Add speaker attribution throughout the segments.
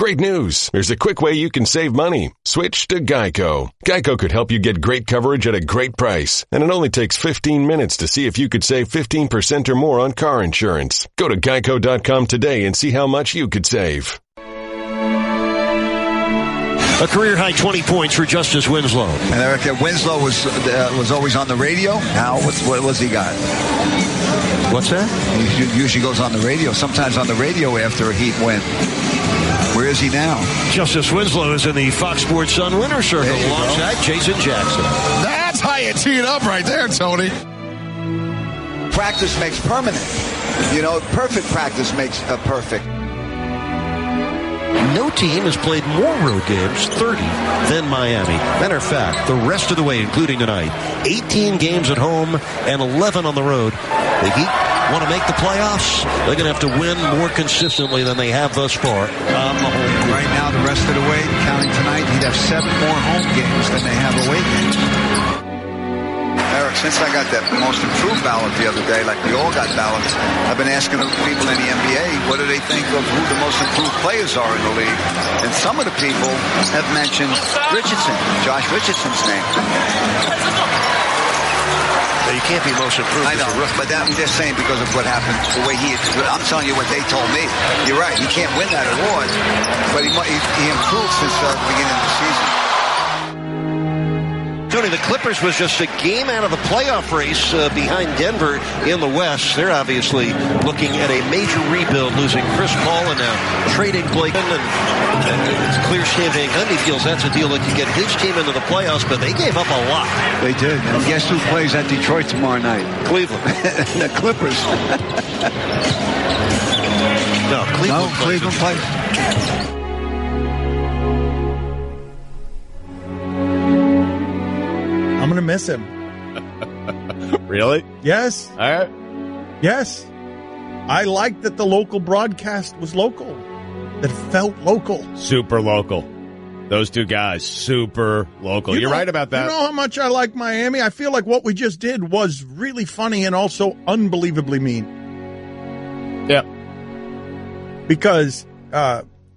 Speaker 1: Great news! There's a quick way you can save money. Switch to Geico. Geico could help you get great coverage at a great price. And it only takes 15 minutes to see if you could save 15% or more on car insurance. Go to geico.com today and see how much you could save.
Speaker 2: A career-high 20 points for Justice Winslow.
Speaker 3: And Eric, Winslow was always on the radio. Now, what's he got?
Speaker 2: What's that?
Speaker 3: He usually goes on the radio, sometimes on the radio after a Heat win. Where is he now?
Speaker 2: Justice Winslow is in the Fox Sports Sun winner circle alongside Jason Jackson.
Speaker 4: That's how you tee it up right there, Tony.
Speaker 3: Practice makes permanent. Perfect practice makes perfect.
Speaker 2: No team has played more road games, 30, than Miami. Matter of fact, the rest of the way, including tonight, 18 games at home and 11 on the road. The Heat want to make the playoffs. They're going to have to win more consistently than they have thus far on the home.
Speaker 3: Right now, the rest of the way, counting tonight, he'd have 7 more home games than they have away games. Eric, since I got that most improved ballot the other day, like we all got ballots, I've been asking the people in the NBA, what do they think of who the most improved players are in the league? And some of the people have mentioned Richardson, Josh Richardson's name.
Speaker 2: You can't be most improved.
Speaker 3: I know, but I'm just saying because of what happened, the way I'm telling you what they told me. You're right, he can't win that award, but he improved since the beginning of the season.
Speaker 2: Tony, the Clippers was just a game out of the playoff race behind Denver in the West. They're obviously looking at a major rebuild, losing Chris Paul and now trading Blake. And it's clear Stan Van Gundy feels that's a deal that could get his team into the playoffs, but they gave up a lot.
Speaker 3: They did. And guess who plays at Detroit tomorrow night?
Speaker 2: Cleveland.
Speaker 3: The Clippers.
Speaker 2: No,
Speaker 3: Cleveland plays.
Speaker 5: I'm going to miss him.
Speaker 4: Really?
Speaker 5: Yes.
Speaker 4: All right.
Speaker 5: Yes. I liked that the local broadcast was local, that it felt local.
Speaker 4: Super local. Those two guys, super local. You're right about that.
Speaker 5: You know how much I like Miami? I feel like what we just did was really funny and also unbelievably mean.
Speaker 4: Yeah.
Speaker 5: Because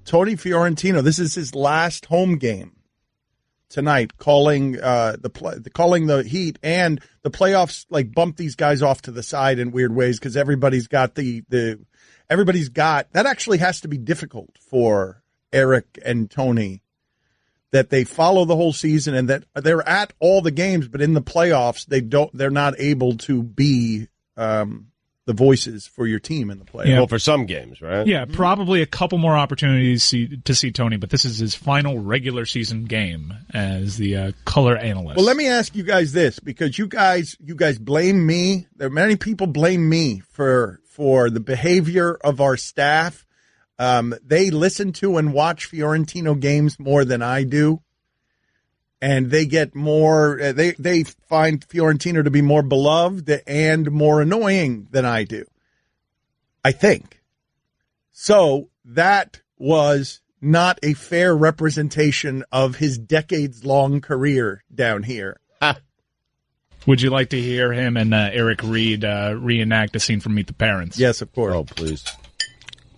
Speaker 5: Tony Fiorentino, this is his last home game tonight, calling the Heat, and the playoffs like bump these guys off to the side in weird ways because everybody's got that actually has to be difficult for Eric and Tony, that they follow the whole season and that they're at all the games, but in the playoffs they're not able to be the voices for your team in the playoffs.
Speaker 4: Yeah. Well, for some games, right?
Speaker 6: Yeah, probably a couple more opportunities to see Tony, but this is his final regular season game as the color analyst.
Speaker 5: Well, let me ask you guys this, because you guys blame me. There are many people blame me for the behavior of our staff. They listen to and watch Fiorentino games more than I do. And they get more, they find Fiorentino to be more beloved and more annoying than I do, I think. So that was not a fair representation of his decades-long career down here.
Speaker 6: Would you like to hear him and Eric Reed reenact a scene from Meet the Parents?
Speaker 5: Yes, of course.
Speaker 4: Oh, please.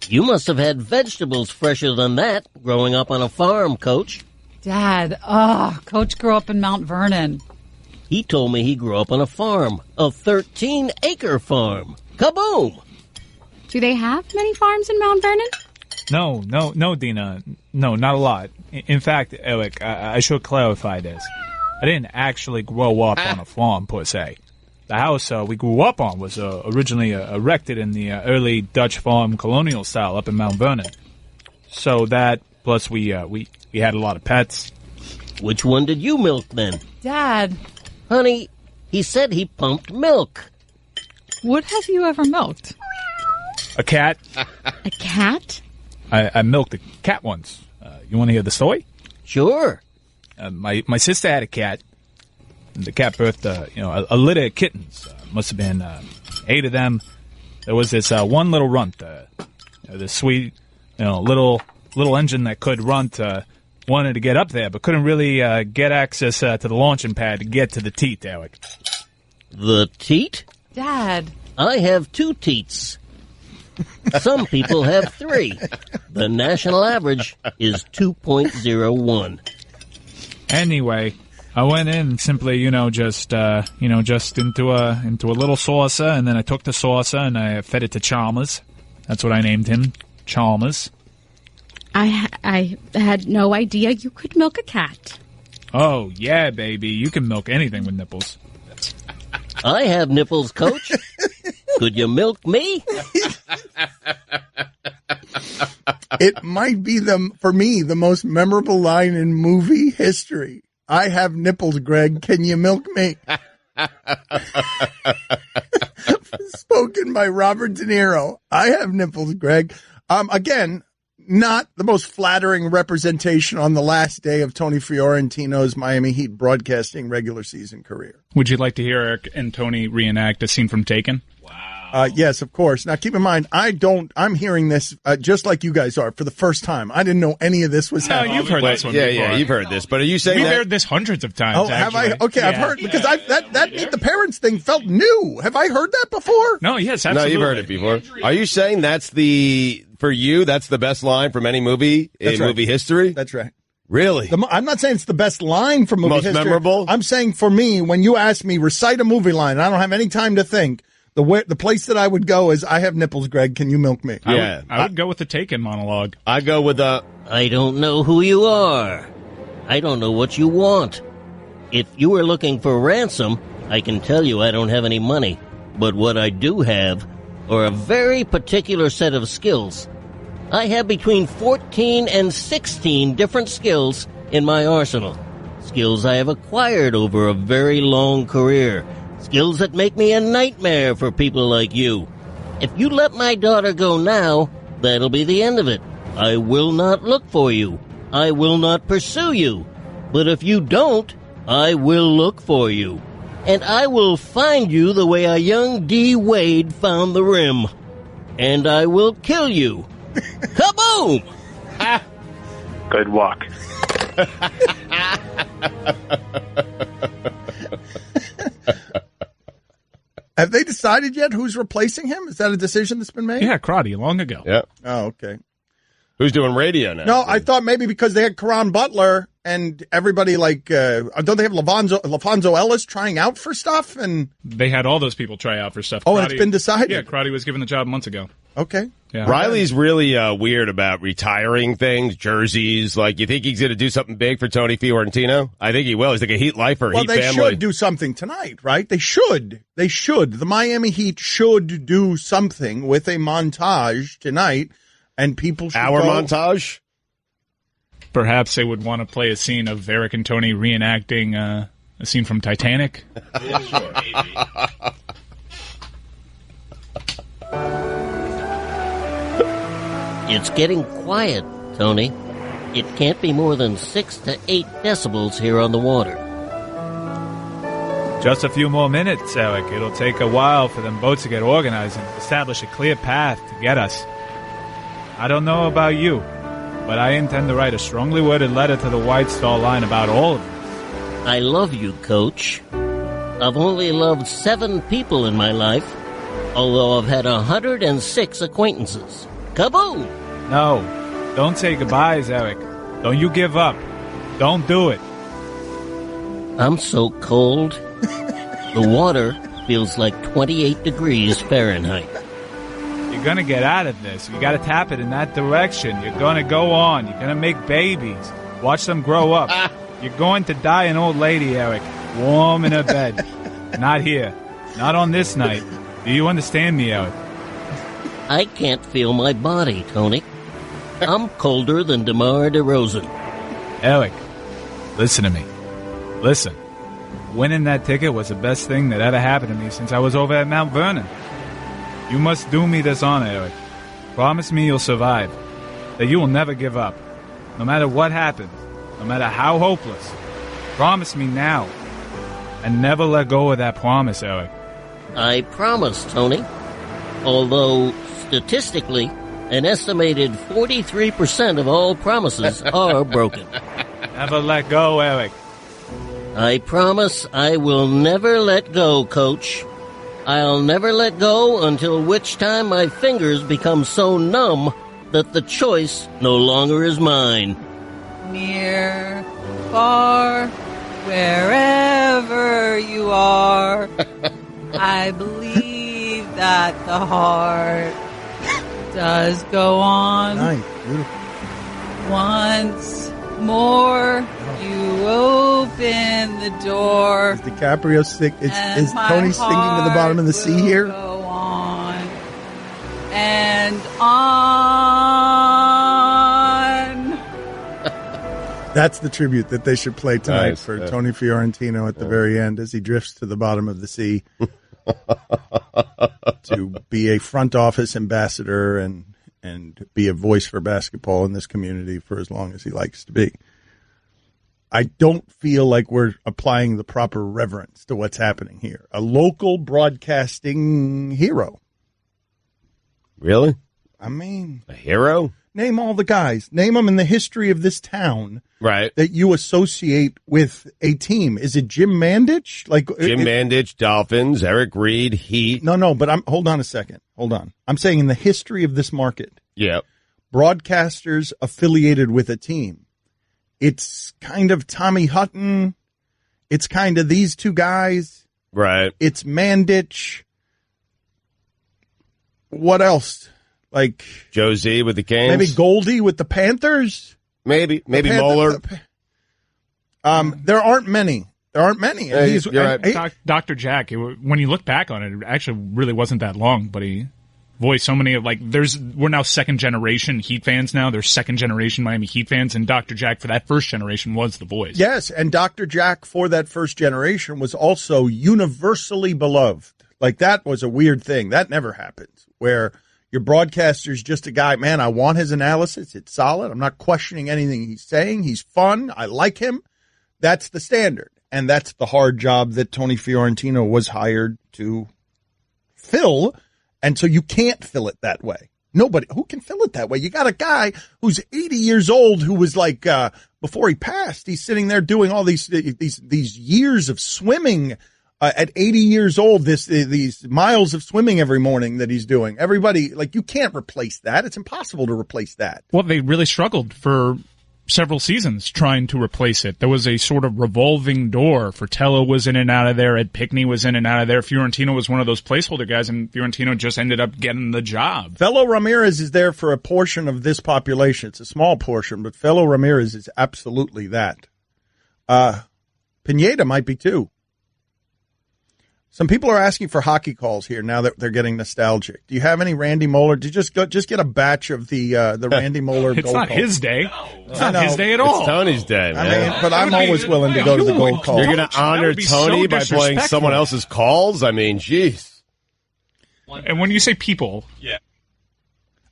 Speaker 7: You must have had vegetables fresher than that growing up on a farm, Coach.
Speaker 8: Dad, Coach grew up in Mount Vernon.
Speaker 7: He told me he grew up on a farm, a 13-acre farm. Kaboom!
Speaker 8: Do they have many farms in Mount Vernon?
Speaker 6: No, Dina. No, not a lot. In fact, Eric, I should clarify this. I didn't actually grow up on a farm, per se. The house we grew up on was originally erected in the early Dutch farm colonial style up in Mount Vernon. So that, plus we had a lot of pets.
Speaker 7: Which one did you milk then?
Speaker 8: Dad.
Speaker 7: Honey, he said he pumped milk.
Speaker 8: What have you ever milked?
Speaker 6: A cat.
Speaker 8: A cat?
Speaker 6: I milked a cat once. You want to hear the story?
Speaker 7: Sure.
Speaker 6: My sister had a cat. And the cat birthed a litter of kittens. Must have been 8 of them. There was this one little runt, this sweet, little engine that could runt. Wanted to get up there, but couldn't really get access to the launching pad to get to the teat, Eric.
Speaker 7: The teat?
Speaker 8: Dad.
Speaker 7: I have 2 teats. Some people have 3. The national average is 2.01.
Speaker 6: Anyway, I went in simply, just into a little saucer, and then I took the saucer and I fed it to Chalmers. That's what I named him, Chalmers.
Speaker 8: I had no idea you could milk a cat.
Speaker 6: Oh, yeah, baby. You can milk anything with nipples.
Speaker 7: I have nipples, Coach. Could you milk me?
Speaker 5: It might be, for me, the most memorable line in movie history. I have nipples, Greg. Can you milk me? Spoken by Robert De Niro. I have nipples, Greg. Again, not the most flattering representation on the last day of Tony Fiorentino's Miami Heat broadcasting regular season career.
Speaker 6: Would you like to hear Eric and Tony reenact a scene from Taken?
Speaker 5: Yes, of course. Now, keep in mind, I'm hearing this just like you guys are for the first time. I didn't know any of this was happening.
Speaker 6: You've heard this one before.
Speaker 4: Yeah, you've heard this. But are you saying
Speaker 6: We've heard this hundreds of times,
Speaker 5: Oh, have I? Okay, yeah. I've heard, because that Meet the Parents thing felt new. Have I heard that before?
Speaker 6: No, yes, absolutely.
Speaker 4: No, you've heard it before. Are you saying that's for you, that's the best line from any movie in movie history?
Speaker 5: That's right.
Speaker 4: Really?
Speaker 5: I'm not saying it's the best line from movie history.
Speaker 4: Most memorable?
Speaker 5: I'm saying for me, when you ask me, recite a movie line, and I don't have any time to think, the place that I would go is, I have nipples, Greg. Can you milk me?
Speaker 4: Yeah.
Speaker 6: I would go with the Taken monologue.
Speaker 4: I go with
Speaker 7: I don't know who you are. I don't know what you want. If you were looking for ransom, I can tell you I don't have any money. But what I do have are a very particular set of skills. I have between 14 and 16 different skills in my arsenal. Skills I have acquired over a very long career. Skills that make me a nightmare for people like you. If you let my daughter go now, that'll be the end of it. I will not look for you. I will not pursue you. But if you don't, I will look for you. And I will find you the way a young D. Wade found the rim. And I will kill you. Kaboom!
Speaker 9: Good walk.
Speaker 5: Have they decided yet who's replacing him? Is that a decision that's been made?
Speaker 6: Yeah, Crotty, long ago.
Speaker 4: Yeah.
Speaker 5: Oh, okay.
Speaker 4: Who's doing radio now?
Speaker 5: No, I thought maybe because they had Caron Butler and everybody don't they have LaFonso Ellis trying out for stuff? And
Speaker 6: they had all those people try out for stuff.
Speaker 5: Oh, and it's been decided?
Speaker 6: Yeah, Crotty was given the job months ago.
Speaker 5: Okay.
Speaker 6: Yeah.
Speaker 4: Riley's really weird about retiring things, jerseys. Like, you think he's going to do something big for Tony Fiorentino? I think he will. He's like a Heat lifer,
Speaker 5: well,
Speaker 4: Heat
Speaker 5: they
Speaker 4: family.
Speaker 5: should do something tonight, right? They should. The Miami Heat should do something with a montage tonight, and people should
Speaker 4: montage?
Speaker 6: Perhaps they would want to play a scene of Eric and Tony reenacting a scene from Titanic.
Speaker 4: Yeah, sure.
Speaker 7: It's getting quiet, Tony. It can't be more than 6 to 8 decibels here on the water.
Speaker 6: Just a few more minutes, Eric. It'll take a while for them boats to get organized and establish a clear path to get us. I don't know about you, but I intend to write a strongly worded letter to the White Star Line about all of this.
Speaker 7: I love you, Coach. I've only loved 7 people in my life, although I've had 106 acquaintances. Kaboom!
Speaker 6: No, don't say goodbyes, Eric. Don't you give up. Don't do it.
Speaker 7: I'm so cold. The water feels like 28 degrees Fahrenheit.
Speaker 6: You're going to get out of this. You got to tap it in that direction. You're going to go on. You're going to make babies. Watch them grow up. You're going to die an old lady, Eric. Warm in her bed. Not here. Not on this night. Do you understand me, Eric?
Speaker 7: I can't feel my body, Tony. I'm colder than DeMar DeRozan.
Speaker 6: Eric, listen to me. Listen. Winning that ticket was the best thing that ever happened to me since I was over at Mount Vernon. You must do me this honor, Eric. Promise me you'll survive. That you will never give up. No matter what happens. No matter how hopeless. Promise me now. And never let go of that promise, Eric.
Speaker 7: I promise, Tony. Although, statistically, an estimated 43% of all promises are broken.
Speaker 6: Never let go, Eric.
Speaker 7: I promise I will never let go, Coach. I'll never let go until which time my fingers become so numb that the choice no longer is mine.
Speaker 10: Near, far, wherever you are, I believe that the heart does go on.
Speaker 5: Nice, beautiful.
Speaker 10: Once more, you open the door.
Speaker 5: Is DiCaprio sick? Is Tony sinking to the bottom of the sea here?
Speaker 10: Go on and on.
Speaker 5: That's the tribute that they should play tonight
Speaker 4: Nice,
Speaker 5: for
Speaker 4: yeah.
Speaker 5: Tony Fiorentino at the very end as he drifts to the bottom of the sea to be a front office ambassador and be a voice for basketball in this community for as long as he likes to be. I don't feel like we're applying the proper reverence to what's happening here. A local broadcasting hero.
Speaker 4: Really?
Speaker 5: I mean,
Speaker 4: A hero?
Speaker 5: name all the guys. Name them in the history of this town
Speaker 4: Right.
Speaker 5: that you associate with a team. Is it Jim Mandich? Like
Speaker 4: Jim Mandich, Dolphins, Eric Reed, Heat.
Speaker 5: No, but hold on a second. Hold on. I'm saying in the history of this market,
Speaker 4: Yep.
Speaker 5: broadcasters affiliated with a team. It's kind of Tommy Hutton. It's kind of these two guys.
Speaker 4: Right.
Speaker 5: It's Mandich. What else? Like
Speaker 4: Josie with the Canes.
Speaker 5: maybe Goldie with the Panthers?
Speaker 4: Maybe
Speaker 5: Panther-
Speaker 4: Moeller.
Speaker 5: There aren't many. And
Speaker 4: Hey, you're right.
Speaker 6: Dr. Jack, when you look back on it, it actually really wasn't that long, but he voiced so many of, like, we're now second generation Heat fans now. There's second generation Miami Heat fans, and Dr. Jack for that first generation was the voice.
Speaker 5: Yes, and Dr. Jack for that first generation was also universally beloved. Like, that was a weird thing. That never happens, where your broadcaster's just a guy, man, I want his analysis. It's solid. I'm not questioning anything he's saying. He's fun. I like him. That's the standard. And that's the hard job that Tony Fiorentino was hired to fill. And so you can't fill it that way. Nobody who can fill it that way. You got a guy who's 80 years old who was like, before he passed, he's sitting there doing all these years of swimming at 80 years old, these miles of swimming every morning that he's doing. Everybody, like, you can't replace that. It's impossible to replace that.
Speaker 6: Well, they really struggled for several seasons trying to replace it. There was a sort of revolving door. Fratello was in and out of there. Ed Pickney was in and out of there. Fiorentino was one of those placeholder guys, and Fiorentino just ended up getting the job.
Speaker 5: Fellow Ramirez is there for a portion of this population. It's a small portion, but Fellow Ramirez is absolutely that. Pineda might be too. Some people are asking for hockey calls here now that they're getting nostalgic. Do you have any Randy Moeller? Do you just get a batch of the Randy Moeller
Speaker 6: It's
Speaker 5: goal
Speaker 6: not
Speaker 5: calls?
Speaker 6: his day. It's not his day at all.
Speaker 4: It's Tony's day, man.
Speaker 5: I mean, but I'm always willing to go to the goal call.
Speaker 4: You're going to honor
Speaker 6: be
Speaker 4: Tony
Speaker 6: so
Speaker 4: by playing
Speaker 6: disrespectful.
Speaker 4: someone else's calls? I mean, jeez.
Speaker 6: And when you say people,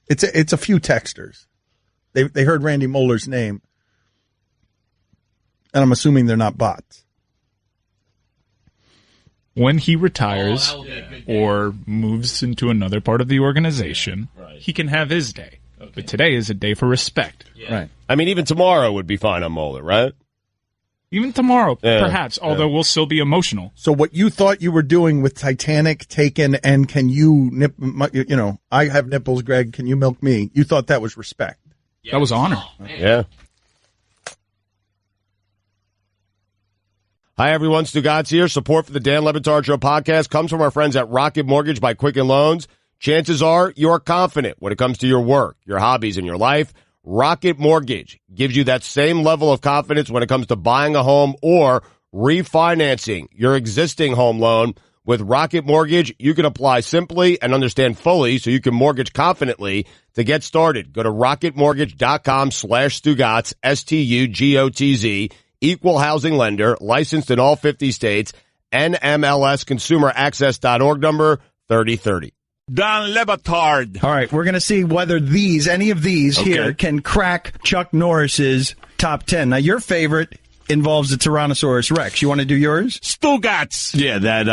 Speaker 5: It's a few texters. They heard Randy Moeller's name, and I'm assuming they're not bots.
Speaker 6: when he retires or moves into another part of the organization, he can have his day. But today is a day for respect.
Speaker 5: Right.
Speaker 4: I mean, even tomorrow would be fine on Moeller, right?
Speaker 6: Even tomorrow,
Speaker 4: Yeah,
Speaker 6: perhaps, although we'll still be emotional.
Speaker 5: So what you thought you were doing with Titanic, Taken, and Can You Nip, I have nipples, Greg, can you milk me? You thought that was respect.
Speaker 6: That was honor.
Speaker 4: Yeah. Hi, everyone. Stugotz here. Support for the Dan Le Batard Show podcast comes from our friends at Rocket Mortgage by Quicken Loans. Chances are you're confident when it comes to your work, your hobbies, and your life. Rocket Mortgage gives you that same level of confidence when it comes to buying a home or refinancing your existing home loan. With Rocket Mortgage, you can apply simply and understand fully so you can mortgage confidently. To get started, go to rocketmortgage.com/Stugotz, STUGOTZ. Equal housing lender, licensed in all 50 states, NMLSconsumeraccess.org number 3030.
Speaker 11: Dan Le Batard.
Speaker 12: All right, we're going to see whether any of these here can crack Chuck Norris's top 10. Now, your favorite involves the Tyrannosaurus Rex. You want to do yours?
Speaker 11: Stugotz. Yeah, that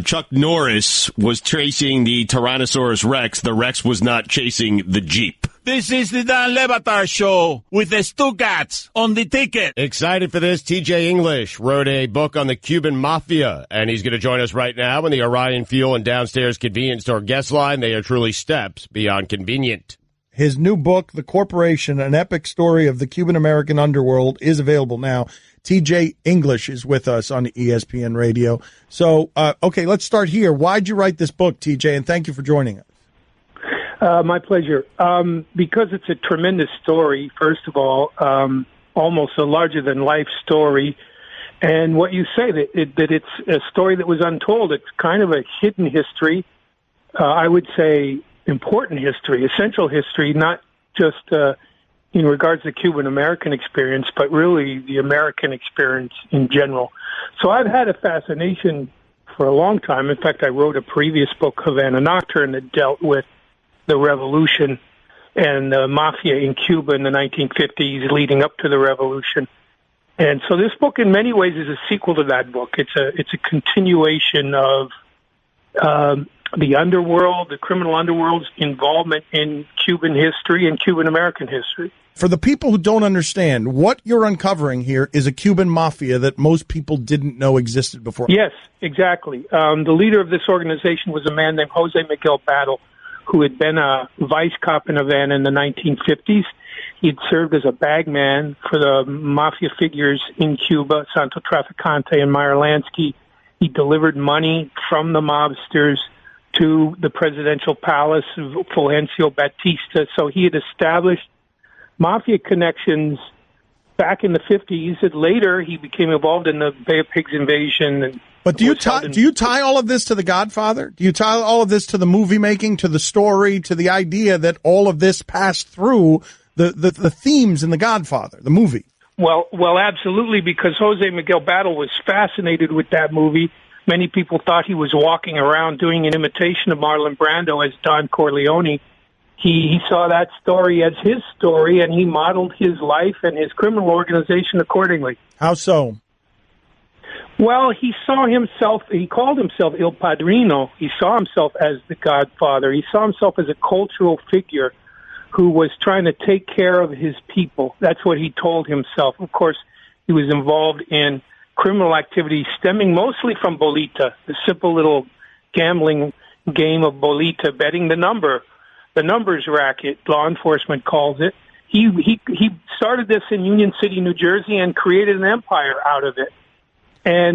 Speaker 11: Chuck Norris was chasing the Tyrannosaurus Rex. The Rex was not chasing the Jeep. This is the Dan Le Batard Show with the Stugotz on the ticket.
Speaker 4: Excited for this? TJ English wrote a book on the Cuban Mafia, and he's going to join us right now in the Orion Fuel and Downstairs Convenience Store guest line. They are truly steps beyond convenient.
Speaker 5: His new book, The Corporation, An Epic Story of the Cuban-American Underworld, is available now. TJ English is with us on ESPN Radio. So, okay, let's start here. Why'd you write this book, TJ? And thank you for joining us.
Speaker 13: My pleasure. Because it's a tremendous story, first of all, almost a larger-than-life story. And what you say, that it's a story that was untold. It's kind of a hidden history. I would say important history, essential history, not just in regards to the Cuban-American experience, but really the American experience in general. So I've had a fascination for a long time. In fact, I wrote a previous book, Havana Nocturne, that dealt with the revolution and the mafia in Cuba in the 1950s leading up to the revolution. And so this book in many ways is a sequel to that book. It's a continuation of the underworld, the criminal underworld's involvement in Cuban history and Cuban American history.
Speaker 5: For the people who don't understand, what you're uncovering here is a Cuban mafia that most people didn't know existed before.
Speaker 13: Yes, exactly. The leader of this organization was a man named Jose Miguel Batard, who had been a vice cop in Havana in the 1950s. He'd served as a bagman for the mafia figures in Cuba, Santo Traficante and Meyer Lansky. He delivered money from the mobsters to the presidential palace of Fulgencio Batista. So he had established mafia connections back in the 50s. And later, he became involved in the Bay of Pigs invasion.
Speaker 5: But do you tie all of this to The Godfather? Do you tie all of this to the movie making, to the story, to the idea that all of this passed through the themes in The Godfather, the movie?
Speaker 13: Well, absolutely, because Jose Miguel Batard was fascinated with that movie. Many people thought he was walking around doing an imitation of Marlon Brando as Don Corleone. He saw that story as his story, and he modeled his life and his criminal organization accordingly.
Speaker 5: How so?
Speaker 13: Well, he called himself Il Padrino. He saw himself as the Godfather. He saw himself as a cultural figure who was trying to take care of his people. That's what he told himself. Of course, he was involved in criminal activities stemming mostly from bolita, the simple little gambling game of bolita, betting the numbers racket, law enforcement calls it. He started this in Union City, New Jersey, and created an empire out of it.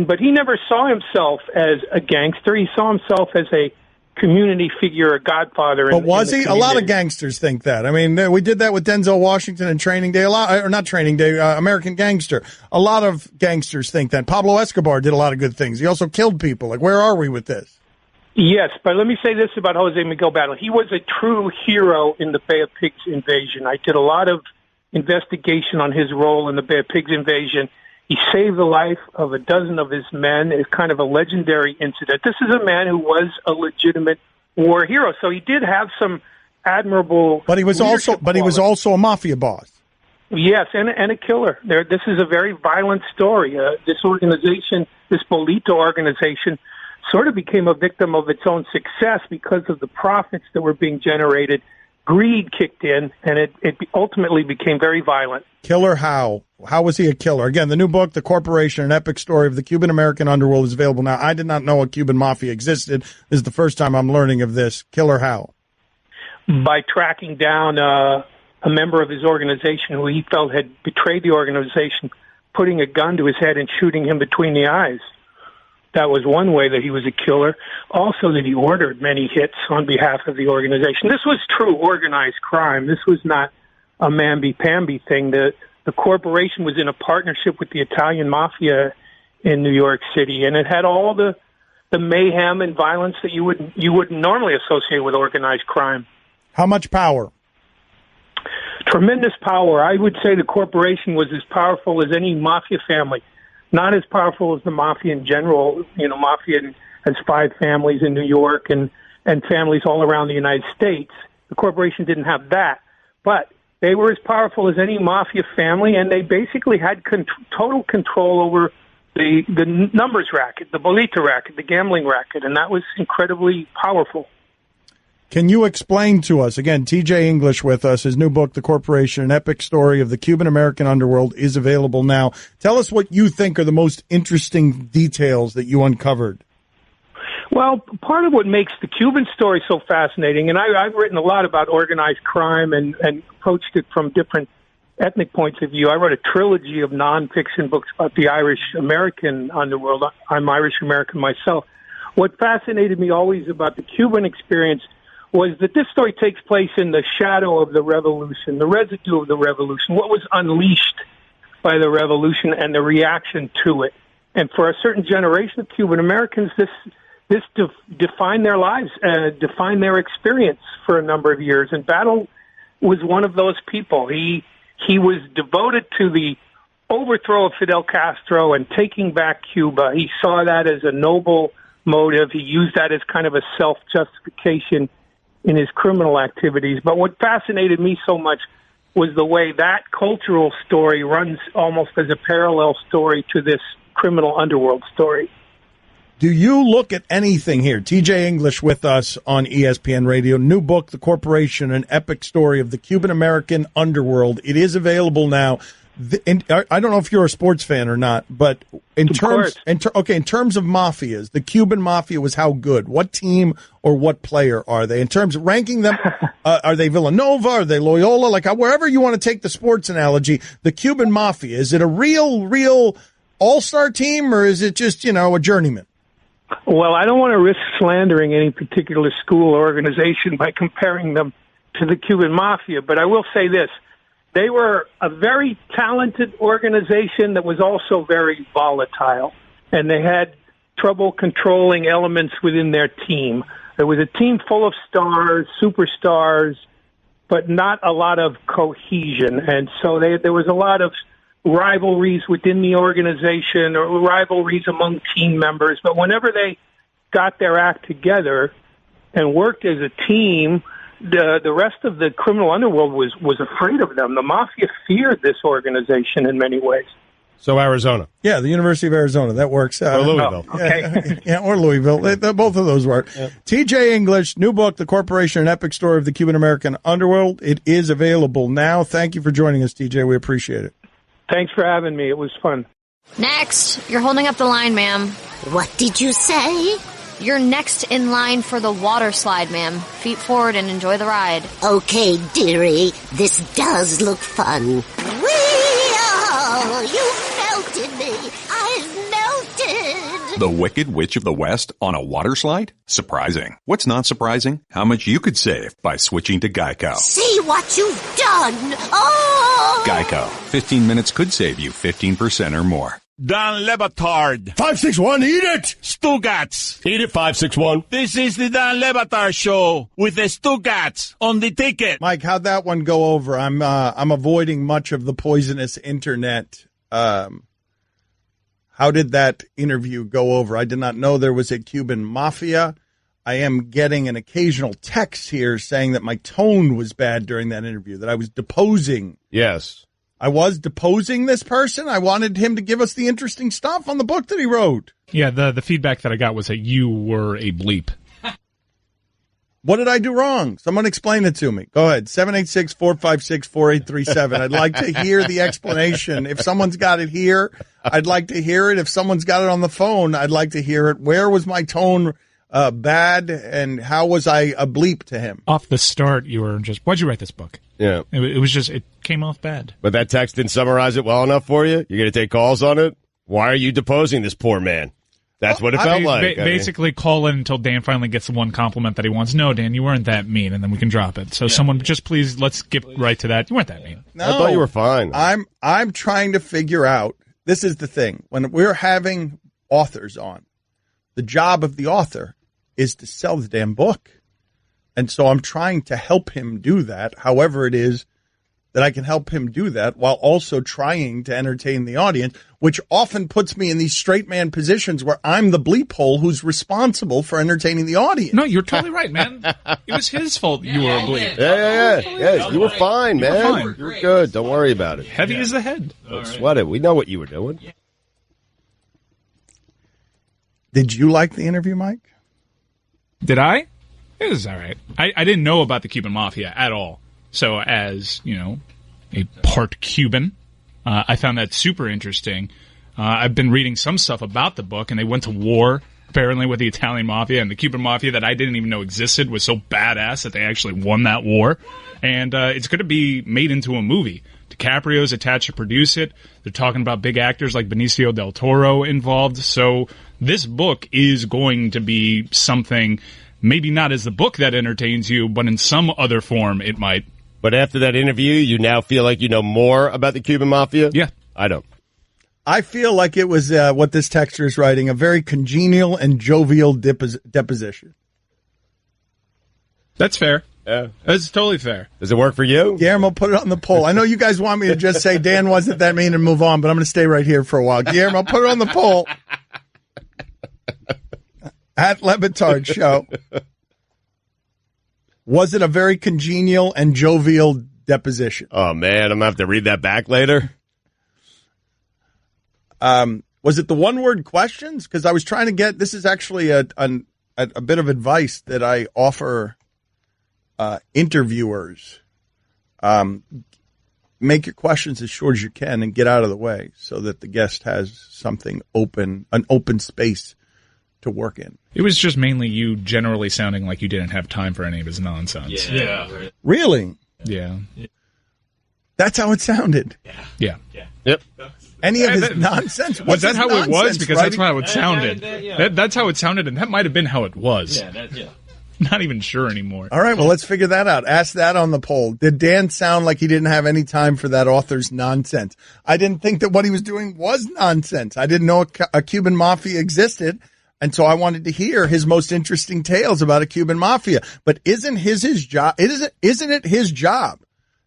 Speaker 13: But he never saw himself as a gangster. He saw himself as a community figure, a godfather.
Speaker 5: But was he? A lot of gangsters think that. I mean, we did that with Denzel Washington in Training Day, American Gangster. A lot of gangsters think that. Pablo Escobar did a lot of good things. He also killed people. Like, where are we with this?
Speaker 13: Yes, but let me say this about Jose Miguel Batard. He was a true hero in the Bay of Pigs invasion. I did a lot of investigation on his role in the Bay of Pigs invasion. He saved the life of a dozen of his men. It's kind of a legendary incident. This is a man who was a legitimate war hero, so he did have some admirable.
Speaker 5: But he was also a mafia boss.
Speaker 13: Yes, and a killer. This is a very violent story. This organization, this Bolito organization, sort of became a victim of its own success because of the profits that were being generated. Greed kicked in, and it ultimately became very violent.
Speaker 5: Killer how? How was he a killer? Again, the new book, The Corporation, An Epic Story of the Cuban-American Underworld, is available now. I did not know a Cuban mafia existed. This is the first time I'm learning of this. Killer how?
Speaker 13: By tracking down a member of his organization who he felt had betrayed the organization, putting a gun to his head and shooting him between the eyes. That was one way that he was a killer. Also that he ordered many hits on behalf of the organization. This was true organized crime. This was not a mamby-pamby thing. The corporation was in a partnership with the Italian mafia in New York City, and it had all the mayhem and violence that you wouldn't normally associate with organized crime.
Speaker 5: How much power?
Speaker 13: Tremendous power. I would say the corporation was as powerful as any mafia family. Not as powerful as the mafia in general. You know, mafia has 5 families in New York and families all around the United States. The corporation didn't have that, but they were as powerful as any mafia family, and they basically had total control over the numbers racket, the bolita racket, the gambling racket, and that was incredibly powerful.
Speaker 5: Can you explain to us, again, TJ English with us, his new book, The Corporation, an epic story of the Cuban-American underworld, is available now. Tell us what you think are the most interesting details that you uncovered.
Speaker 13: Well, part of what makes the Cuban story so fascinating, and I've written a lot about organized crime and approached it from different ethnic points of view. I wrote a trilogy of nonfiction books about the Irish-American underworld. I'm Irish-American myself. What fascinated me always about the Cuban experience was that this story takes place in the shadow of the revolution, the residue of the revolution, what was unleashed by the revolution and the reaction to it. And for a certain generation of Cuban Americans, this defined their lives, defined their experience for a number of years. And Battle was one of those people. He was devoted to the overthrow of Fidel Castro and taking back Cuba. He saw that as a noble motive. He used that as kind of a self-justification in his criminal activities. But what fascinated me so much was the way that cultural story runs almost as a parallel story to this criminal underworld story.
Speaker 5: Do you look at anything here? TJ English with us on ESPN Radio. New book, The Corporation, an epic story of the Cuban-American underworld. It is available now. I don't know if you're a sports fan or not, but in terms of mafias, the Cuban mafia was how good? What team or what player are they? In terms of ranking them, are they Villanova? Are they Loyola? Like wherever you want to take the sports analogy, the Cuban mafia, is it a real all-star team or is it just, a journeyman?
Speaker 13: Well, I don't want to risk slandering any particular school or organization by comparing them to the Cuban mafia, but I will say this. They were a very talented organization that was also very volatile, and they had trouble controlling elements within their team. It was a team full of stars, superstars, but not a lot of cohesion. And so there was a lot of rivalries within the organization or rivalries among team members. But whenever they got their act together and worked as a team, the rest of the criminal underworld was afraid of them. The mafia feared this organization in many ways.
Speaker 4: So Arizona.
Speaker 5: Yeah, the University of Arizona. That works.
Speaker 4: Or Louisville.
Speaker 13: Oh, okay.
Speaker 5: Yeah, or Louisville. Both of those work. Yeah. TJ English, new book, The Corporation, an epic story of the Cuban-American underworld. It is available now. Thank you for joining us, TJ. We appreciate it.
Speaker 13: Thanks for having me. It was fun.
Speaker 14: Next. You're holding up the line, ma'am.
Speaker 15: What did you say?
Speaker 14: You're next in line for the water slide, ma'am. Feet forward and enjoy the ride.
Speaker 15: Okay, dearie. This does look fun. Whee-oh! You melted me. I've melted.
Speaker 16: The Wicked Witch of the West on a water slide? Surprising. What's not surprising? How much you could save by switching to Geico.
Speaker 15: See what you've done. Oh!
Speaker 16: Geico. 15 minutes could save you 15% or more.
Speaker 11: Dan Le Batard.
Speaker 4: 561, eat it!
Speaker 11: Stugotz.
Speaker 4: Eat it, 561.
Speaker 11: This is the Dan Le Batard Show with the Stugotz on the ticket.
Speaker 5: Mike, how'd that one go over? I'm avoiding much of the poisonous internet. How did that interview go over? I did not know there was a Cuban mafia. I am getting an occasional text here saying that my tone was bad during that interview, that I was deposing.
Speaker 4: Yes.
Speaker 5: I was deposing this person. I wanted him to give us the interesting stuff on the book that he wrote.
Speaker 17: Yeah, the feedback that I got was that you were a bleep.
Speaker 5: What did I do wrong? Someone explain it to me. Go ahead. 786-456-4837. I'd like to hear the explanation. If someone's got it here, I'd like to hear it. If someone's got it on the phone, I'd like to hear it. Where was my tone bad, and how was I a bleep to him?
Speaker 17: Off the start, you were just, why'd you write this book?
Speaker 4: Yeah.
Speaker 17: It was just, it came off bad.
Speaker 4: But that text didn't summarize it well enough for you? You're going to take calls on it? Why are you deposing this poor man? That's what it felt like.
Speaker 17: Basically, call in until Dan finally gets the one compliment that he wants. No, Dan, you weren't that mean, and then we can drop it. So someone, just please, let's skip right to that. You weren't that mean.
Speaker 5: No,
Speaker 4: I thought you were fine.
Speaker 5: I'm trying to figure out, this is the thing. When we're having authors on, the job of the author is to sell the damn book. And so I'm trying to help him do that, however it is that I can help him do that, while also trying to entertain the audience, which often puts me in these straight man positions where I'm the bleep hole who's responsible for entertaining the audience.
Speaker 17: No, you're totally right, man. It was his fault you were a bleep.
Speaker 4: Yeah. You were fine, man. You were good. Don't worry about it.
Speaker 17: Heavy as the head.
Speaker 4: Don't sweat it. We know what you were doing.
Speaker 5: Did you like the interview, Mike?
Speaker 17: Did I? It was all right. I didn't know about the Cuban Mafia at all. So as, a part Cuban, I found that super interesting. I've been reading some stuff about the book, and they went to war, apparently, with the Italian Mafia, and the Cuban Mafia that I didn't even know existed was so badass that they actually won that war. And it's going to be made into a movie. DiCaprio's attached to produce it. They're talking about big actors like Benicio del Toro involved. So this book is going to be something, maybe not as the book that entertains you, but in some other form it might.
Speaker 4: But after that interview, you now feel like you know more about the Cuban Mafia?
Speaker 17: Yeah.
Speaker 4: I don't.
Speaker 5: I feel like it was what this texter is writing, a very congenial and jovial deposition.
Speaker 17: That's fair.
Speaker 4: Yeah.
Speaker 17: That's totally fair.
Speaker 4: Does it work for you?
Speaker 5: Guillermo, put it on the poll. I know you guys want me to just say Dan wasn't that mean and move on, but I'm going to stay right here for a while. Guillermo, put it on the poll. At Le Batard Show. Was it a very congenial and jovial deposition?
Speaker 4: Oh, man, I'm going to have to read that back later.
Speaker 5: Was it the one-word questions? Because I was trying to get, this is actually a bit of advice that I offer interviewers. Make your questions as short as you can and get out of the way so that the guest has something open, an open space to work in.
Speaker 17: It was just mainly you generally sounding like you didn't have time for any of his nonsense.
Speaker 6: Yeah.
Speaker 5: Really?
Speaker 17: Yeah.
Speaker 5: That's how it sounded.
Speaker 17: Yeah.
Speaker 4: Yep.
Speaker 5: Any of his nonsense?
Speaker 17: Was that how it was? Because that's how it
Speaker 6: Yeah,
Speaker 17: sounded.
Speaker 6: yeah.
Speaker 17: That's how it sounded, and that might have been how it was.
Speaker 6: Yeah.
Speaker 17: Not even sure anymore.
Speaker 5: All right, well, let's figure that out. Ask that on the poll. Did Dan sound like he didn't have any time for that author's nonsense? I didn't think that what he was doing was nonsense. I didn't know a Cuban mafia existed, and so I wanted to hear his most interesting tales about a Cuban mafia. But isn't his job? Isn't it his job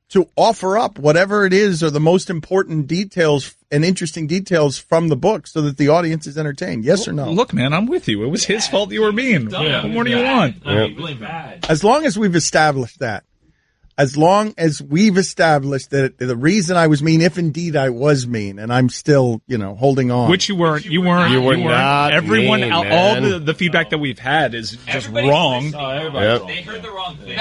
Speaker 5: to offer up whatever it is or the most important details and interesting details from the book so that the audience is entertained? Yes or no?
Speaker 17: Look, man, I'm with you. It was his fault you were mean.
Speaker 6: Yeah.
Speaker 17: What more do you want?
Speaker 6: Really bad.
Speaker 5: As long as we've established that, the reason I was mean, if indeed I was mean, and I'm still, holding on.
Speaker 17: Which you weren't. You weren't.
Speaker 4: not
Speaker 17: Everyone,
Speaker 4: mean,
Speaker 17: all
Speaker 4: man.
Speaker 17: the feedback that we've had is just wrong.
Speaker 6: They heard the wrong thing.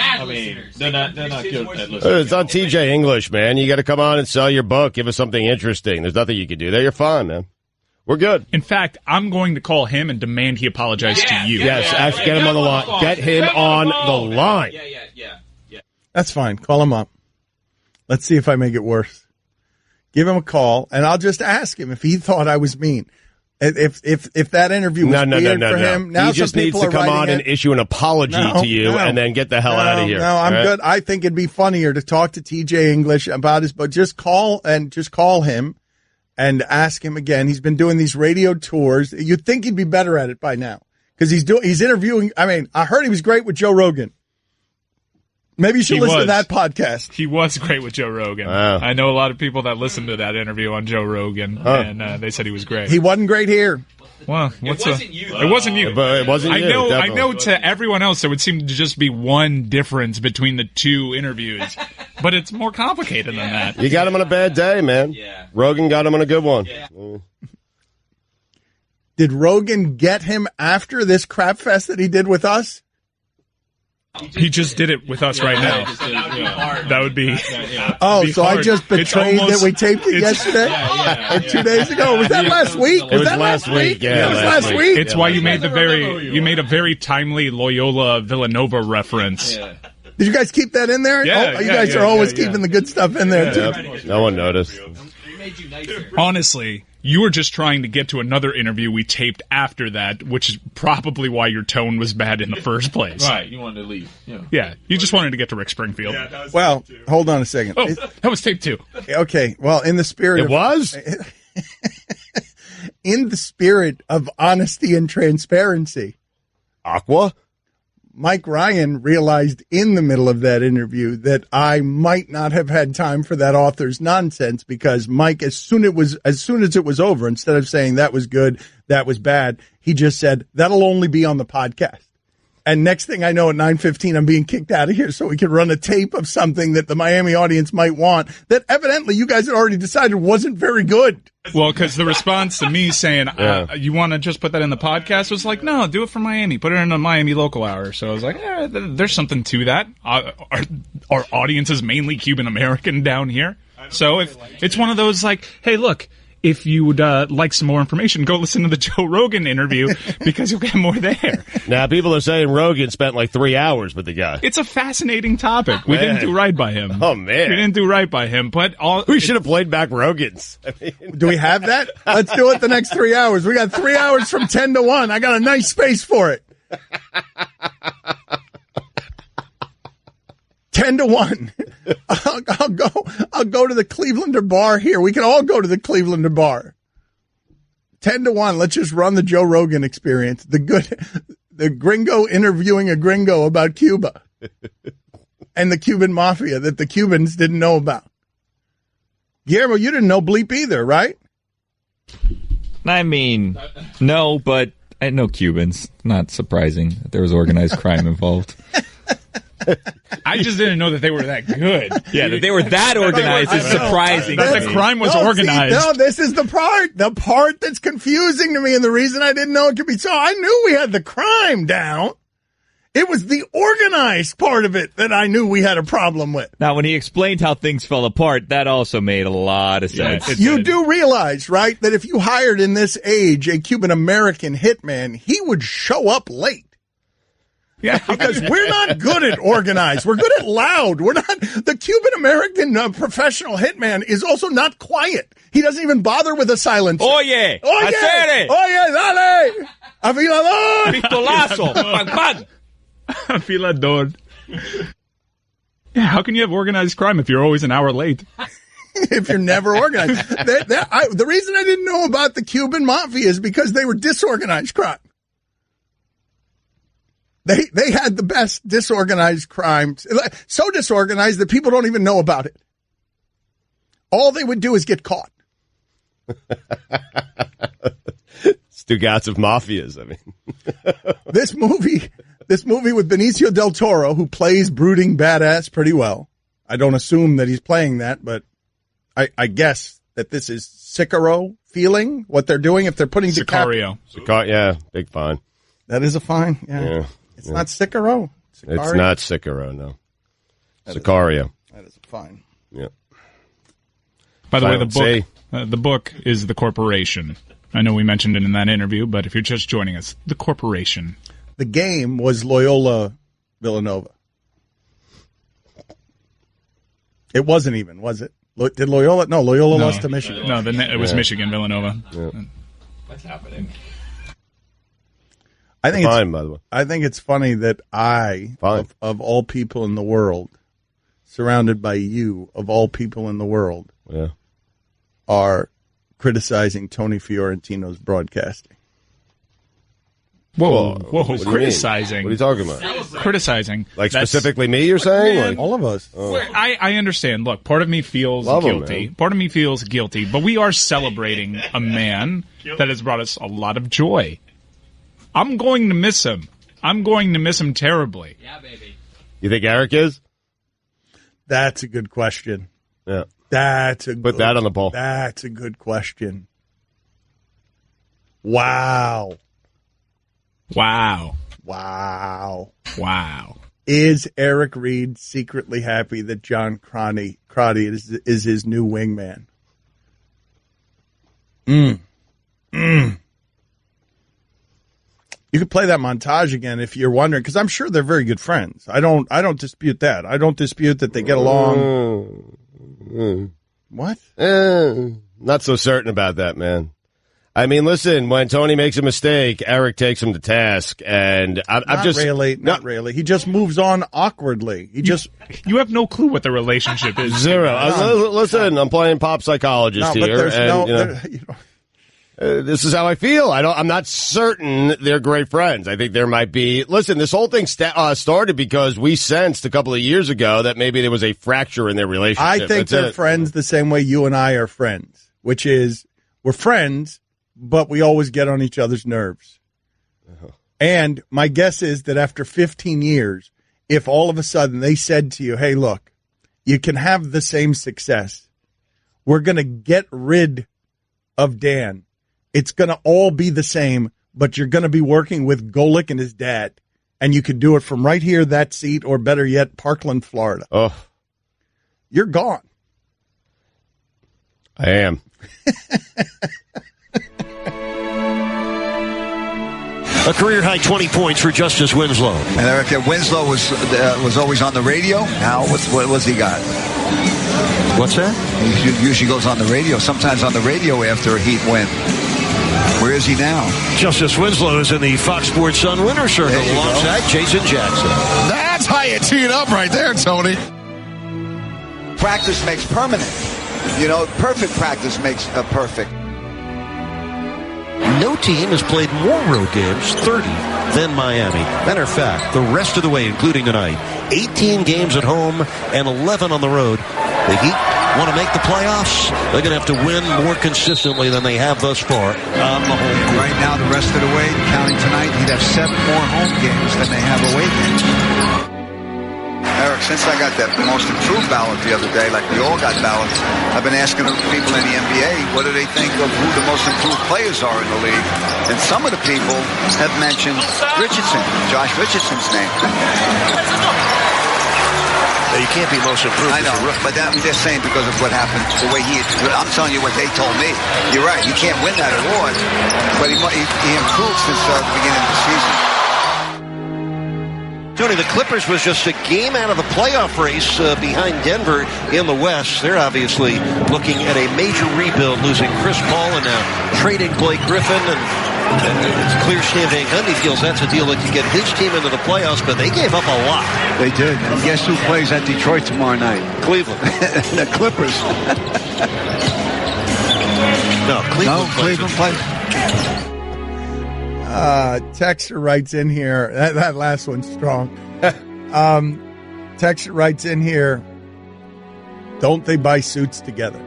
Speaker 6: They're not good at listening.
Speaker 4: It's on TJ English, man. You got to come on and sell your book. Give us something interesting. There's nothing you can do there. You're fine, man. We're good.
Speaker 17: In fact, I'm going to call him and demand he apologize to you.
Speaker 4: Yes, actually, get him on the line. Get him on the line.
Speaker 6: Yeah.
Speaker 5: That's fine. Call him up. Let's see if I make it worse. Give him a call, and I'll just ask him if he thought I was mean. If that interview was weird for him, now
Speaker 4: he just needs to come on and issue an apology to you, and then get the hell out of here.
Speaker 5: No, I'm good. I think it'd be funnier to talk to TJ English about his, but just call him and ask him again. He's been doing these radio tours. You'd think he'd be better at it by now because he's interviewing. I mean, I heard he was great with Joe Rogan. Maybe you should listen to that podcast.
Speaker 17: He was great with Joe Rogan.
Speaker 4: Wow.
Speaker 17: I know a lot of people that listened to that interview on Joe Rogan, and they said he was great.
Speaker 5: He wasn't great here.
Speaker 17: Well,
Speaker 6: It wasn't you.
Speaker 17: It wasn't you.
Speaker 4: But it wasn't you,
Speaker 17: I know.
Speaker 4: definitely.
Speaker 17: To everyone else, there would seem to just be one difference between the two interviews, but it's more complicated than that.
Speaker 4: You got him on a bad day, man.
Speaker 6: Yeah.
Speaker 4: Rogan got him on a good one.
Speaker 6: Yeah.
Speaker 5: Did Rogan get him after this crap fest that he did with us?
Speaker 17: He just did it with us right now. That would be.
Speaker 5: Oh,
Speaker 17: be
Speaker 5: so
Speaker 17: hard.
Speaker 5: I just betrayed that we taped it yesterday or 2 days ago. Was that last week?
Speaker 4: It was last week. Yeah,
Speaker 5: it was last week.
Speaker 17: It's why you made a very timely Loyola Villanova reference.
Speaker 6: Yeah.
Speaker 5: Did you guys keep that in there?
Speaker 17: Yeah,
Speaker 5: you
Speaker 17: yeah,
Speaker 5: guys
Speaker 17: yeah,
Speaker 5: are always
Speaker 17: yeah.
Speaker 5: keeping the good stuff in there too.
Speaker 4: No one noticed.
Speaker 6: We made you nicer.
Speaker 17: Honestly, you were just trying to get to another interview we taped after that, which is probably why your tone was bad in the first place.
Speaker 6: Right, you wanted to leave. Yeah.
Speaker 17: Yeah, you just wanted to get to Rick Springfield.
Speaker 5: Well, hold on a second.
Speaker 17: Oh, that was tape 2.
Speaker 5: Okay, well, in the spirit in the spirit of honesty and transparency,
Speaker 4: Aqua?
Speaker 5: Mike Ryan realized in the middle of that interview that I might not have had time for that author's nonsense because Mike, as soon as it was over, instead of saying that was good, that was bad, he just said, that'll only be on the podcast. And next thing I know, at 9:15, I'm being kicked out of here so we could run a tape of something that the Miami audience might want that evidently you guys had already decided wasn't very good.
Speaker 17: Well, because the response to me saying, you want to just put that in the podcast was like, no, do it for Miami. Put it in a Miami local hour. So I was like, there's something to that. Our audience is mainly Cuban-American down here. So if it's one of those like, hey, look, if you would like some more information, go listen to the Joe Rogan interview because you'll get more there.
Speaker 4: Now, people are saying Rogan spent like 3 hours with the guy.
Speaker 17: It's a fascinating topic. We didn't do right by him.
Speaker 4: Oh, man.
Speaker 17: We didn't do right by him. But
Speaker 4: we should have played back Rogan's.
Speaker 5: Do we have that? Let's do it the next 3 hours. We got 3 hours from 10 to 1. I got a nice space for it. 10 to 1. I'll go to the Clevelander bar here. We can all go to the Clevelander bar. 10 to 1. Let's just run the Joe Rogan experience. The gringo interviewing a gringo about Cuba and the Cuban mafia that the Cubans didn't know about. Guillermo, you didn't know bleep either, right?
Speaker 18: I mean, no, but I know Cubans. Not surprising that there was organized crime involved.
Speaker 17: I just didn't know that they were that good.
Speaker 18: Yeah, that they were that organized is surprising.
Speaker 17: That the crime was organized.
Speaker 5: See, this is the part that's confusing to me, and the reason I didn't know it could be so. I knew we had the crime down. It was the organized part of it that I knew we had a problem with.
Speaker 18: Now, when he explained how things fell apart, that also made a lot of sense.
Speaker 5: Yeah, you do realize, right, that if you hired in this age a Cuban-American hitman, he would show up late. Yeah, because we're not good at organized. We're good at loud. We're not. The Cuban-American professional hitman is also not quiet. He doesn't even bother with a silencer.
Speaker 18: Oye,
Speaker 5: hacer. Oye, dale. Afilador.
Speaker 18: Pistolazo. Pan, pan.
Speaker 17: Afilador. Yeah, how can you have organized crime if you're always an hour late?
Speaker 5: If you're never organized. The reason I didn't know about the Cuban mafia is because they were disorganized crime. They had the best disorganized crimes. So disorganized that people don't even know about it. All they would do is get caught.
Speaker 4: Stugotz of mafias, I mean.
Speaker 5: This movie with Benicio del Toro, who plays brooding badass pretty well. I don't assume that he's playing that, but I guess that this is Sicaro feeling, what they're doing if they're putting
Speaker 17: Sicario.
Speaker 4: Yeah, big fine.
Speaker 5: That is a fine, yeah. It's not Sicaro.
Speaker 4: It's not Sicaro, no. Sicario.
Speaker 5: That is fine.
Speaker 4: Yeah.
Speaker 17: By the way, the book is The Corporation. I know we mentioned it in that interview, but if you're just joining us, The Corporation.
Speaker 5: The game was Loyola Villanova. It wasn't even, was it? Did Loyola? No, Loyola lost to Michigan.
Speaker 17: No, it was Michigan, Villanova.
Speaker 4: Yeah.
Speaker 18: What's happening?
Speaker 5: I think
Speaker 4: fine, by the way.
Speaker 5: I think it's funny that of all people in the world, surrounded by you, of all people in the world, are criticizing Tony Fiorentino's broadcasting.
Speaker 17: Whoa, criticizing.
Speaker 4: What are you talking about?
Speaker 17: Criticizing.
Speaker 4: Like specifically me, you're saying?
Speaker 5: Man, all of us.
Speaker 4: Oh.
Speaker 17: I understand. Look, part of me feels guilty. Part of me feels guilty, but we are celebrating a man that has brought us a lot of joy. I'm going to miss him. I'm going to miss him terribly.
Speaker 18: Yeah, baby.
Speaker 4: You think Eric is?
Speaker 5: That's a good question.
Speaker 4: Yeah.
Speaker 5: Put
Speaker 4: that on the poll.
Speaker 5: That's a good question. Wow.
Speaker 17: Wow.
Speaker 5: Wow.
Speaker 17: Wow.
Speaker 5: Is Eric Reed secretly happy that John Crotty is his new wingman? You could play that montage again if you're wondering, because I'm sure they're very good friends. I don't dispute that. I don't dispute that they get along. What?
Speaker 4: Not so certain about that, man. I mean, listen, when Tony makes a mistake, Eric takes him to task, and
Speaker 5: Not really. He just moves on awkwardly.
Speaker 17: You have no clue what the relationship is.
Speaker 4: Zero. Listen, I'm playing pop psychologist here, this is how I feel. I'm not certain they're great friends. I think there might be. Listen, this whole thing started because we sensed a couple of years ago that maybe there was a fracture in their relationship.
Speaker 5: I think they're friends the same way you and I are friends, which is we're friends, but we always get on each other's nerves. And my guess is that after 15 years, if all of a sudden they said to you, hey, look, you can have the same success. We're going to get rid of Dan. It's going to all be the same, but you're going to be working with Golick and his dad. And you could do it from right here, that seat, or better yet, Parkland, Florida.
Speaker 4: Oh.
Speaker 5: You're gone.
Speaker 4: I am.
Speaker 2: A career-high 20 points for Justice Winslow.
Speaker 3: And Eric, Winslow was always on the radio. Now, what's he got?
Speaker 2: What's that?
Speaker 3: He usually goes on the radio, sometimes on the radio after a Heat win. Where is he now?
Speaker 2: Justice Winslow is in the Fox Sports Sun winner circle alongside Jason Jackson.
Speaker 19: That's how you tee it up right there, Tony.
Speaker 3: Practice makes permanent. You know, perfect practice makes perfect.
Speaker 2: No team has played more road games, 30, than Miami. Matter of fact, the rest of the way, including tonight, 18 games at home and 11 on the road. The Heat want to make the playoffs. They're going to have to win more consistently than they have thus far on the home court.
Speaker 3: Right now, the rest of the way, counting tonight, he'd have 7 more home games than they have away games. Eric, since I got that most improved ballot the other day, like we all got ballots, I've been asking people in the NBA, what do they think of who the most improved players are in the league? And some of the people have mentioned Richardson, Josh Richardson's name.
Speaker 2: You can't be most improved.
Speaker 3: I know, but I'm just saying because of what happened, the way I'm telling you what they told me. You're right, you can't win that award, but he improved since the beginning of the season.
Speaker 2: Tony, the Clippers was just a game out of the playoff race behind Denver in the West. They're obviously looking at a major rebuild, losing Chris Paul and now trading Blake Griffin. And it's clear Stan Van Gundy feels that's a deal that could get his team into the playoffs, but they gave up a lot.
Speaker 3: They did. And guess who plays at Detroit tomorrow night?
Speaker 2: Cleveland.
Speaker 3: The Clippers.
Speaker 2: No, Cleveland plays.
Speaker 5: Texter writes in here, that last one's strong. Texter writes in here, don't they buy suits together?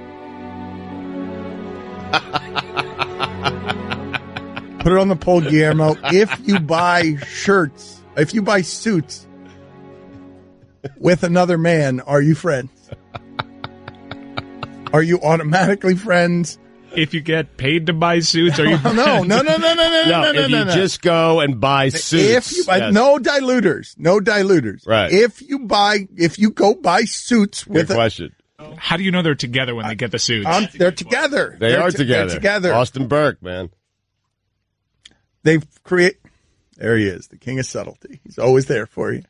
Speaker 5: Put it on the poll, Guillermo. If you buy suits with another man, are you friends? Are you automatically friends?
Speaker 6: If you get paid to buy suits, are you?
Speaker 5: No.
Speaker 4: If you just go and buy suits,
Speaker 5: if you buy, no diluters.
Speaker 4: Right.
Speaker 5: If you go buy suits with
Speaker 4: Good question.
Speaker 6: How do you know they're together when they get the suits?
Speaker 5: They're together.
Speaker 4: They're
Speaker 5: They're together.
Speaker 4: Austin Burke, man.
Speaker 5: There he is, the king of subtlety. He's always there for you.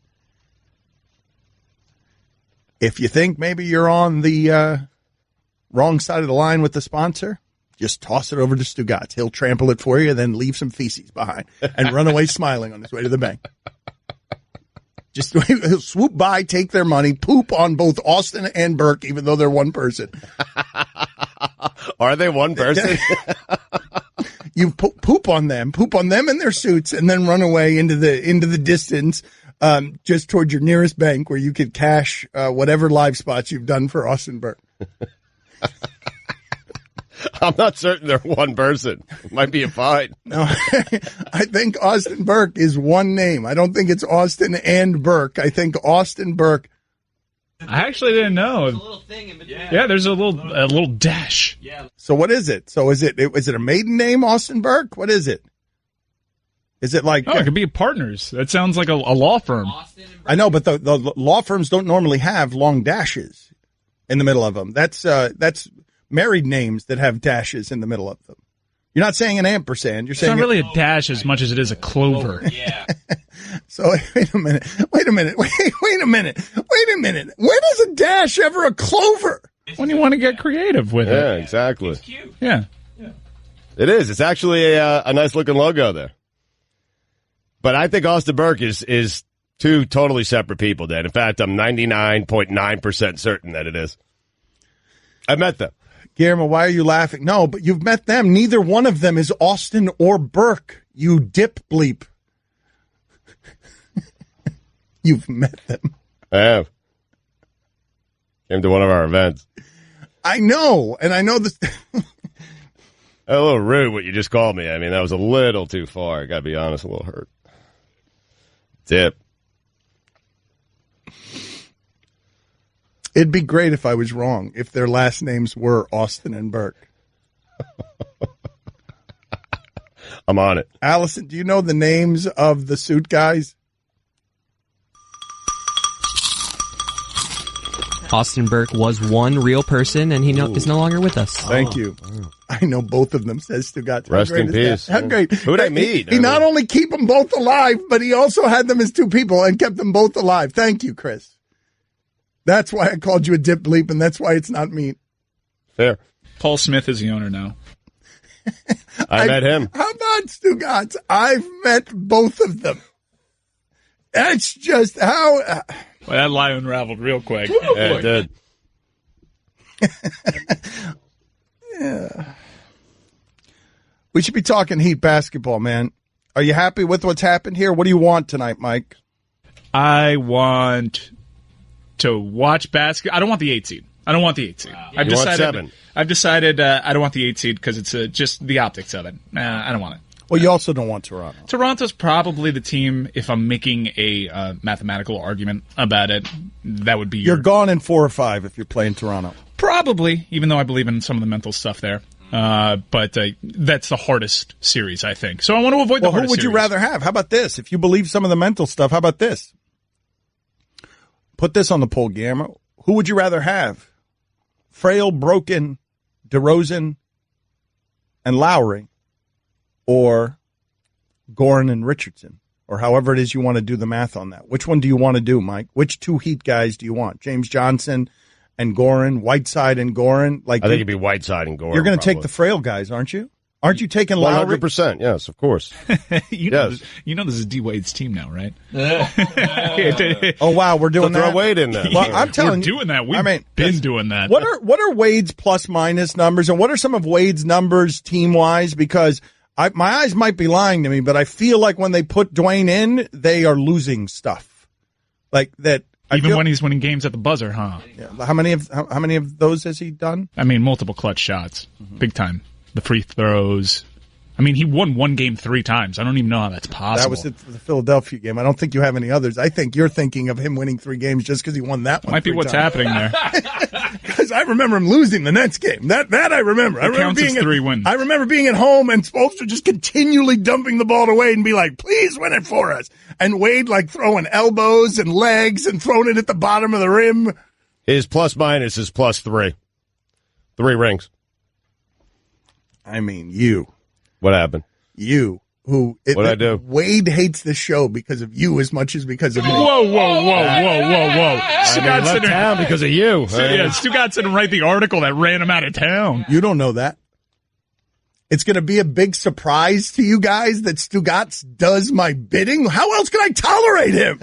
Speaker 5: If you think maybe you're on the wrong side of the line with the sponsor, just toss it over to Stugotz. He'll trample it for you, then leave some feces behind and run away smiling on his way to the bank. Just he'll swoop by, take their money, poop on both Austin and Burke, even though they're one person.
Speaker 4: Are they one person?
Speaker 5: You poop on them in their suits, and then run away into the distance, just toward your nearest bank where you could cash whatever live spots you've done for Austin Burke.
Speaker 4: I'm not certain they're one person. Might be a fine.
Speaker 5: No, I think Austin Burke is one name. I don't think it's Austin and Burke. I think Austin Burke.
Speaker 6: I actually didn't know. There's a little thing in between. Yeah, there's a little dash. Yeah.
Speaker 5: So what is it? So is it a maiden name, Austin Burke? What is it? Is it like?
Speaker 6: Oh, it could be partners. That sounds like a law firm.
Speaker 5: I know, but the law firms don't normally have long dashes in the middle of them. That's married names that have dashes in the middle of them. You're not saying an ampersand. You're saying
Speaker 6: it's not really a dash as much as it is a clover.
Speaker 5: Yeah. So wait a minute. Wait a minute. When is a dash ever a clover?
Speaker 6: When you want to get creative with it.
Speaker 4: Yeah, exactly.
Speaker 6: It's cute. Yeah.
Speaker 4: It is. It's actually a nice looking logo there. But I think Austin Burke is two totally separate people, Dan. In fact, I'm 99.9% certain that it is. I met them.
Speaker 5: Guillermo, why are you laughing? No, but you've met them. Neither one of them is Austin or Burke, you dip bleep. You've met them.
Speaker 4: I have. Came to one of our events.
Speaker 5: I know, and I know this.
Speaker 4: A little rude what you just called me. I mean, that was a little too far. I got to be honest, a little hurt. Tip.
Speaker 5: It'd be great if I was wrong, if their last names were Austin and Burke.
Speaker 4: I'm on it.
Speaker 5: Allison, do you know the names of the suit guys?
Speaker 20: Austin Burke was one real person, and he is no longer with us.
Speaker 5: Thank you. I know both of them, says Stugotz.
Speaker 4: Rest in peace.
Speaker 5: How great.
Speaker 4: Who'd I meet?
Speaker 5: He not only keep them both alive, but he also had them as two people and kept them both alive. Thank you, Chris. That's why I called you a dip bleep, and that's why it's not me.
Speaker 4: Fair.
Speaker 17: Paul Smith is the owner now.
Speaker 4: I met him.
Speaker 5: How about Stugotz? I've met both of them. That's just how...
Speaker 17: Well, that lie unraveled real quick.
Speaker 4: Yeah, it did.
Speaker 5: Yeah. We should be talking Heat basketball, man. Are you happy with what's happened here? What do you want tonight, Mike?
Speaker 17: I want to watch basketball. I don't want the 8 seed. I don't want the 8 seed.
Speaker 4: I've
Speaker 17: decided I don't want the 8 seed because it's just the optics of it. I don't want it.
Speaker 5: Well, you also don't want Toronto.
Speaker 17: Toronto's probably the team, if I'm making a mathematical argument about it, that would be
Speaker 5: You're gone in 4 or 5 if you're playing Toronto.
Speaker 17: Probably, even though I believe in some of the mental stuff there. But that's the hardest series, I think. So I want to avoid the hardest
Speaker 5: who would you
Speaker 17: series.
Speaker 5: rather have? How about this? If you believe some of the mental stuff, how about this? Put this on the poll, Guillermo. Who would you rather have? Frail, broken, DeRozan, and Lowry, or Goran and Richardson, or however it is you want to do the math on that. Which one do you want to do, Mike? Which 2 Heat guys do you want? James Johnson and Goran, Whiteside and Goran?
Speaker 4: I think it'd be Whiteside and Goran.
Speaker 5: You're going to take the frail guys, aren't you? Aren't you taking Lowry?
Speaker 4: 100%, yes, of course.
Speaker 17: you know this is D. Wade's team now, right?
Speaker 5: Oh, wow, we're doing
Speaker 4: so
Speaker 5: that?
Speaker 4: throw Wade in there.
Speaker 5: Well, I'm telling you.
Speaker 17: We're doing that. We've been doing that.
Speaker 5: What are Wade's plus-minus numbers, and what are some of Wade's numbers team-wise? Because my eyes might be lying to me, but I feel like when they put Dwayne in, they are losing stuff. Like that.
Speaker 17: Even when he's winning games at the buzzer, huh?
Speaker 5: Yeah. How many of those has he done?
Speaker 17: I mean, multiple clutch shots. Big time. The free throws. I mean, he won one game 3 times. I don't even know how that's possible.
Speaker 5: That was the Philadelphia game. I don't think you have any others. I think you're thinking of him winning 3 games just because he won that one.
Speaker 17: Might be what's happening there.
Speaker 5: Because I remember him losing the Nets game. That I remember. I remember being
Speaker 17: 3 wins.
Speaker 5: I remember being at home and Spoelstra just continually dumping the ball to Wade and be like, "Please win it for us." And Wade like throwing elbows and legs and throwing it at the bottom of the rim.
Speaker 4: His plus-minus is +3. 3 rings.
Speaker 5: I mean, you.
Speaker 4: What happened?
Speaker 5: You.
Speaker 4: What'd I do?
Speaker 5: Wade hates the show because of you as much as because of me.
Speaker 17: Whoa.
Speaker 4: I left town because of you.
Speaker 17: Stugotz didn't write the article that ran him out of town.
Speaker 5: You don't know that. It's going to be a big surprise to you guys that Stugotz does my bidding. How else can I tolerate him?